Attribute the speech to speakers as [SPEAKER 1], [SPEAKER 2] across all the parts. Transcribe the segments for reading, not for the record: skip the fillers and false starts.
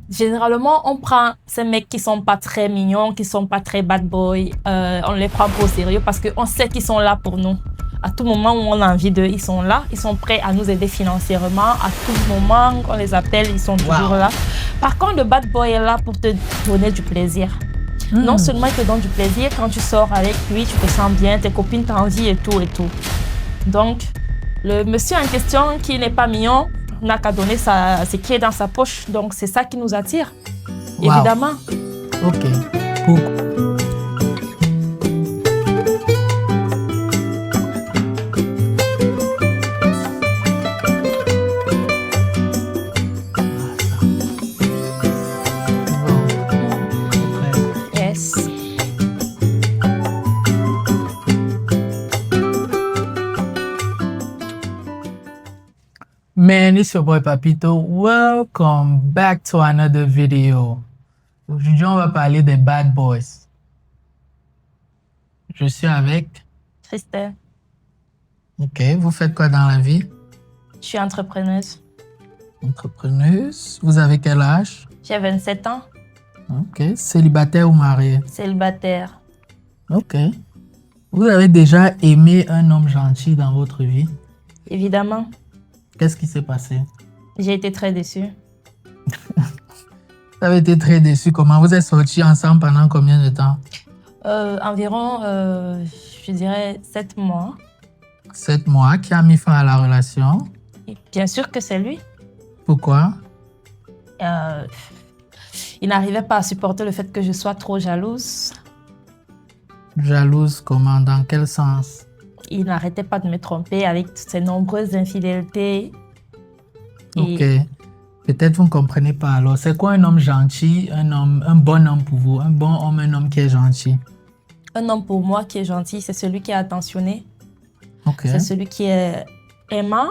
[SPEAKER 1] Généralement, on prend ces mecs qui sont pas très mignons, qui sont pas très bad boy. On les prend pas au sérieux parce qu'on sait qu'ils sont là pour nous. À tout moment où on a envie d'eux, ils sont là. Ils sont prêts à nous aider financièrement. À tout moment qu'on les appelle, ils sont toujours là. Par contre, le bad boy est là pour te donner du plaisir. Non seulement il te donne du plaisir, quand tu sors avec lui, tu te sens bien, tes copines t'envient et tout et tout. Donc, le monsieur en question qui n'est pas mignon n'a qu'à donner ses clés dans sa poche. Donc, c'est ça qui nous attire, évidemment.
[SPEAKER 2] Ok. Pourquoi?
[SPEAKER 1] Yes.
[SPEAKER 2] Man, it's your boy Papito. Welcome back to another video. Aujourd'hui, on va parler des bad boys. Je suis avec...
[SPEAKER 1] Christelle,
[SPEAKER 2] Ok, vous faites quoi dans la vie?
[SPEAKER 1] je suis entrepreneuse.
[SPEAKER 2] Entrepreneuse. Vous avez quel âge?
[SPEAKER 1] J'ai 27 ans,
[SPEAKER 2] Ok. Célibataire ou marié?
[SPEAKER 1] célibataire.
[SPEAKER 2] Ok. Vous avez déjà aimé un homme gentil dans votre vie?
[SPEAKER 1] Évidemment,
[SPEAKER 2] Qu'est-ce qui s'est passé?
[SPEAKER 1] j'ai été très déçue.
[SPEAKER 2] Vous avez été très déçu. Comment vous êtes sortis ensemble pendant combien de temps?
[SPEAKER 1] Environ, je dirais, 7 mois.
[SPEAKER 2] 7 mois. Qui a mis fin à la relation?
[SPEAKER 1] Et bien sûr que c'est lui.
[SPEAKER 2] Pourquoi?
[SPEAKER 1] Il n'arrivait pas à supporter le fait que je sois trop jalouse.
[SPEAKER 2] Jalouse comment? Dans quel sens?
[SPEAKER 1] Il n'arrêtait pas de me tromper avec toutes ces nombreuses infidélités.
[SPEAKER 2] Ok. Peut-être vous ne comprenez pas alors. C'est quoi un homme gentil, un bon homme pour vous? Un bon homme, un homme qui est gentil.
[SPEAKER 1] Un homme pour moi qui est gentil, c'est celui qui est attentionné.
[SPEAKER 2] Ok.
[SPEAKER 1] C'est celui qui est aimant,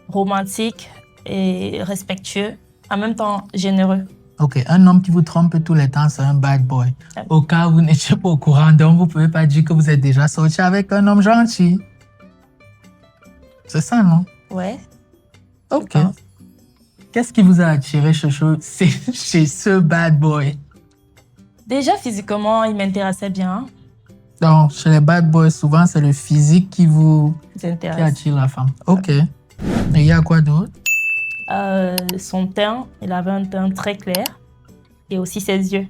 [SPEAKER 1] romantique et respectueux, en même temps généreux.
[SPEAKER 2] Ok. Un homme qui vous trompe tous les temps, c'est un bad boy. Au cas où vous n'étiez pas au courant, donc vous ne pouvez pas dire que vous êtes déjà sorti avec un homme gentil. C'est ça, non?
[SPEAKER 1] Ouais.
[SPEAKER 2] Ok.
[SPEAKER 1] pense.
[SPEAKER 2] Qu'est-ce qui vous a attiré chez ce bad boy?
[SPEAKER 1] Déjà, physiquement, il m'intéressait bien.
[SPEAKER 2] Donc, chez les bad boys, souvent, c'est le physique qui
[SPEAKER 1] Il m'intéresse.
[SPEAKER 2] attire la femme. Ok. Et il y a quoi d'autre?
[SPEAKER 1] Son teint, il avait un teint très clair. Et aussi ses yeux.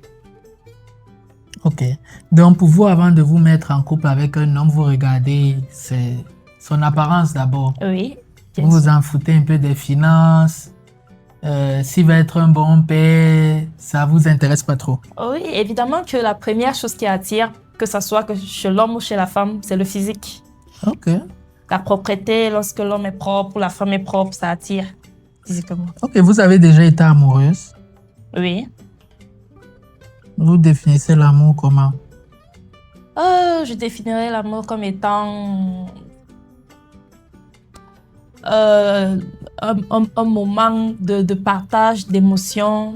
[SPEAKER 2] Ok. Donc, pour vous, avant de vous mettre en couple avec un homme, vous regardez son apparence d'abord.
[SPEAKER 1] Oui, bien
[SPEAKER 2] Vous vous
[SPEAKER 1] sûr.
[SPEAKER 2] en foutez un peu des finances. S'il va être un bon père, ça vous intéresse pas trop.
[SPEAKER 1] Oui, évidemment que la première chose qui attire, que ce soit que chez l'homme ou chez la femme, c'est le physique.
[SPEAKER 2] Ok.
[SPEAKER 1] La propreté, lorsque l'homme est propre ou la femme est propre, ça attire physiquement.
[SPEAKER 2] Ok, vous avez déjà été amoureuse.
[SPEAKER 1] Oui.
[SPEAKER 2] Vous définissez l'amour comment?
[SPEAKER 1] Je définirais l'amour comme étant un moment de partage, d'émotions,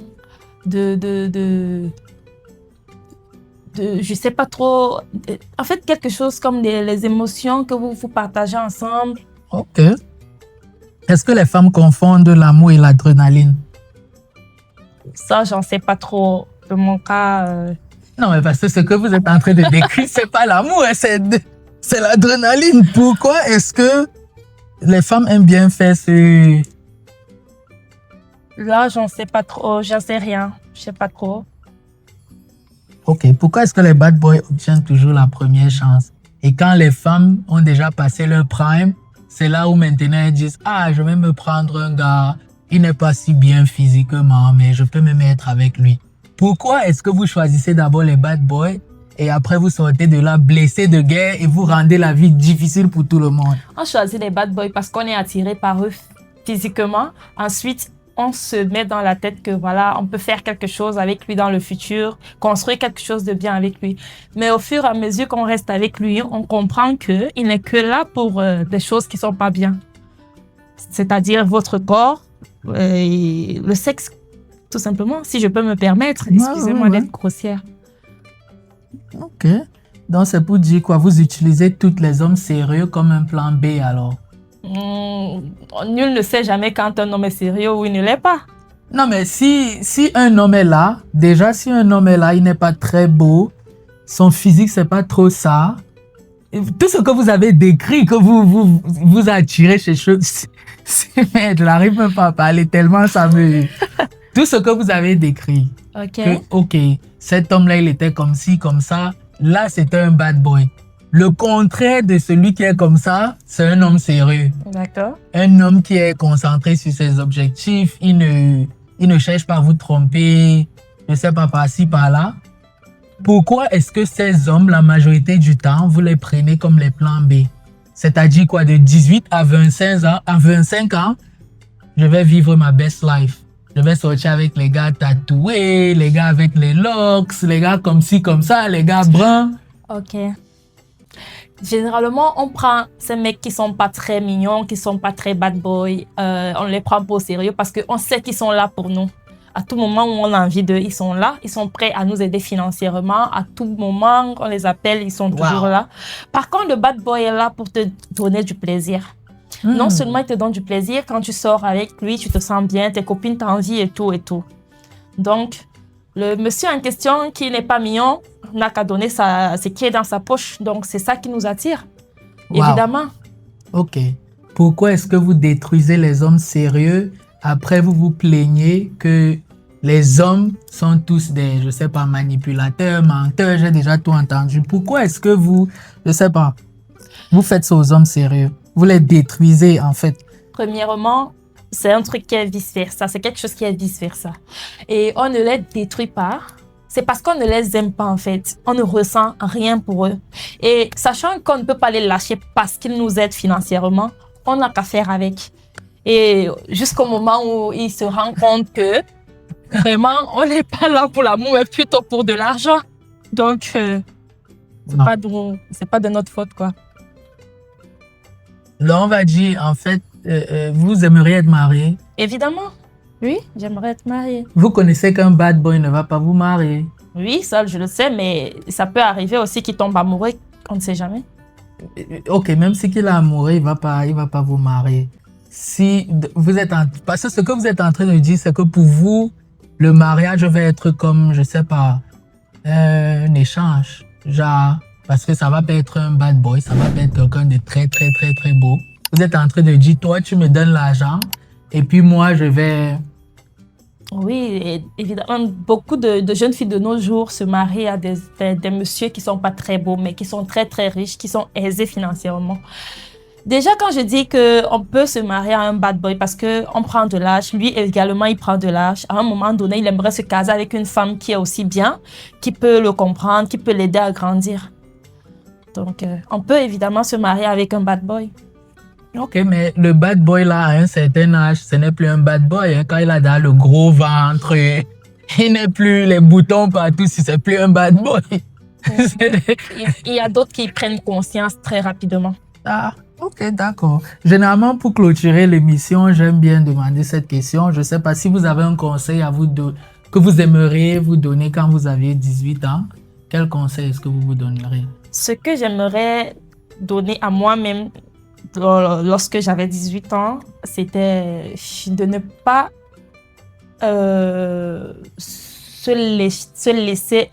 [SPEAKER 1] je sais pas trop. En fait, quelque chose comme les émotions que vous partagez ensemble.
[SPEAKER 2] Ok. Est-ce que les femmes confondent l'amour et l'adrénaline?
[SPEAKER 1] Ça, j'en sais pas trop. De mon cas,
[SPEAKER 2] Non, mais parce que ce que vous êtes en train de décrire, c'est pas l'amour, hein, c'est l'adrénaline. Pourquoi est-ce que les femmes aiment bien faire ce...
[SPEAKER 1] là, j'en sais pas trop. J'en sais rien. Je sais pas trop.
[SPEAKER 2] Ok, pourquoi est-ce que les bad boys obtiennent toujours la première chance? Et quand les femmes ont déjà passé leur prime, c'est là où maintenant elles disent « Ah, je vais me prendre un gars, il n'est pas si bien physiquement, mais je peux me mettre avec lui. » Pourquoi est-ce que vous choisissez d'abord les bad boys et après vous sortez de là blessé de guerre et vous rendez la vie difficile pour tout le monde?
[SPEAKER 1] On choisit les bad boys parce qu'on est attiré par eux physiquement. Ensuite, on se met dans la tête que voilà, on peut faire quelque chose avec lui dans le futur, construire quelque chose de bien avec lui. Mais au fur et à mesure qu'on reste avec lui, on comprend qu'il n'est que là pour des choses qui sont pas bien. C'est-à-dire votre corps, et le sexe, tout simplement, si je peux me permettre. Excusez-moi d'être grossière.
[SPEAKER 2] Ok. Donc c'est pour dire quoi? Vous utilisez tous les hommes sérieux comme un plan B alors?
[SPEAKER 1] Nul ne sait jamais quand un homme est sérieux ou il ne l'est pas.
[SPEAKER 2] Non, mais si un homme est là, déjà, si un homme est là, il n'est pas très beau, son physique, c'est pas trop ça. Tout ce que vous avez décrit, que vous attirez chez eux, je n'arrive même pas à parler tellement ça me... Tout ce que vous avez décrit,
[SPEAKER 1] Ok.
[SPEAKER 2] que, ok, cet homme-là, il était comme ci, comme ça, là, c'était un bad boy. Le contraire de celui qui est comme ça, c'est un homme sérieux.
[SPEAKER 1] D'accord.
[SPEAKER 2] Un homme qui est concentré sur ses objectifs, il ne cherche pas à vous tromper, je sais pas, par-ci, par-là. Pourquoi est-ce que ces hommes, la majorité du temps, vous les prenez comme les plans B? C'est-à-dire quoi, de 18 à 25 ans, je vais vivre ma best life. Je vais sortir avec les gars tatoués, les gars avec les locks, les gars comme ci, comme ça, les gars bruns.
[SPEAKER 1] Ok. Généralement, on prend ces mecs qui sont pas très mignons, qui sont pas très bad boy. On les prend pas au sérieux parce qu'on sait qu'ils sont là pour nous. À tout moment où on a envie d'eux, ils sont là. Ils sont prêts à nous aider financièrement. À tout moment, on les appelle, ils sont toujours là. Par contre, le bad boy est là pour te donner du plaisir. Non seulement il te donne du plaisir, quand tu sors avec lui, tu te sens bien, tes copines t'envient et tout et tout. Donc, le monsieur en question qui n'est pas mignon n'a qu'à donner ce qui est dans sa poche. Donc, c'est ça qui nous attire, évidemment.
[SPEAKER 2] Ok. Pourquoi est-ce que vous détruisez les hommes sérieux? Après, vous vous plaignez que les hommes sont tous des, je sais pas, manipulateurs, menteurs. J'ai déjà tout entendu. Pourquoi est-ce que vous, je sais pas, vous faites ça aux hommes sérieux? Vous les détruisez, en fait.
[SPEAKER 1] Premièrement, c'est un truc qui est vice-versa. C'est quelque chose qui est vice-versa. Et on ne les détruit pas. C'est parce qu'on ne les aime pas, en fait. On ne ressent rien pour eux. Et sachant qu'on ne peut pas les lâcher parce qu'ils nous aident financièrement, on n'a qu'à faire avec. Et jusqu'au moment où ils se rendent compte que vraiment, on n'est pas là pour l'amour, mais plutôt pour de l'argent. Donc, c'est pas de notre faute, quoi.
[SPEAKER 2] Là, on va dire, en fait, vous aimeriez être marié.
[SPEAKER 1] Évidemment. Oui, j'aimerais être mariée.
[SPEAKER 2] Vous connaissez qu'un bad boy ne va pas vous marier.
[SPEAKER 1] Oui, ça, je le sais, mais ça peut arriver aussi qu'il tombe amoureux. On ne sait jamais.
[SPEAKER 2] Ok, même si qu'il est amoureux, il va pas vous marier. Si vous êtes parce que ce que vous êtes en train de dire, c'est que pour vous, le mariage va être comme, je sais pas, un échange. Genre, parce que ça va pas être un bad boy, ça va pas être quelqu'un de très, très, très, très beau. Vous êtes en train de dire, toi, tu me donnes l'argent, et puis moi, je vais...
[SPEAKER 1] Oui, et évidemment, beaucoup de jeunes filles de nos jours se marient à des messieurs qui sont pas très beaux, mais qui sont très, très riches, qui sont aisés financièrement. Déjà, quand je dis qu'on peut se marier à un bad boy parce qu'on prend de l'âge, lui également, il prend de l'âge. À un moment donné, il aimerait se caser avec une femme qui est aussi bien, qui peut le comprendre, qui peut l'aider à grandir. Donc, on peut évidemment se marier avec un bad boy.
[SPEAKER 2] Ok, mais le bad boy là, à un certain âge, ce n'est plus un bad boy. Hein. Quand il a dans le gros ventre, il n'est plus les boutons partout, si c'est plus un bad boy.
[SPEAKER 1] Il y a d'autres qui prennent conscience très rapidement.
[SPEAKER 2] Ah, ok, d'accord. Généralement, pour clôturer l'émission, j'aime bien demander cette question. Je ne sais pas si vous avez un conseil à vous que vous aimeriez vous donner quand vous aviez 18 ans. Quel conseil est-ce que vous vous donneriez?
[SPEAKER 1] Ce que j'aimerais donner à moi-même lorsque j'avais 18 ans, c'était de ne pas se laisser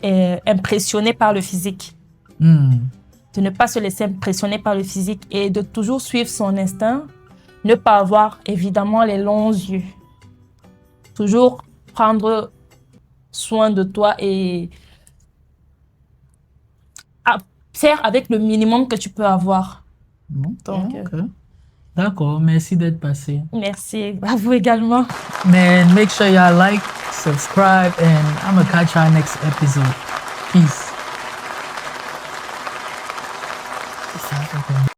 [SPEAKER 1] impressionner par le physique. De ne pas se laisser impressionner par le physique et de toujours suivre son instinct. Ne pas avoir évidemment les longs yeux. Toujours prendre soin de toi et faire avec le minimum que tu peux avoir. Donc,
[SPEAKER 2] d'accord, merci d'être passé.
[SPEAKER 1] Merci, à vous également.
[SPEAKER 2] Man, make sure y'all like, subscribe, and I'm gonna catch y'all next episode. Peace.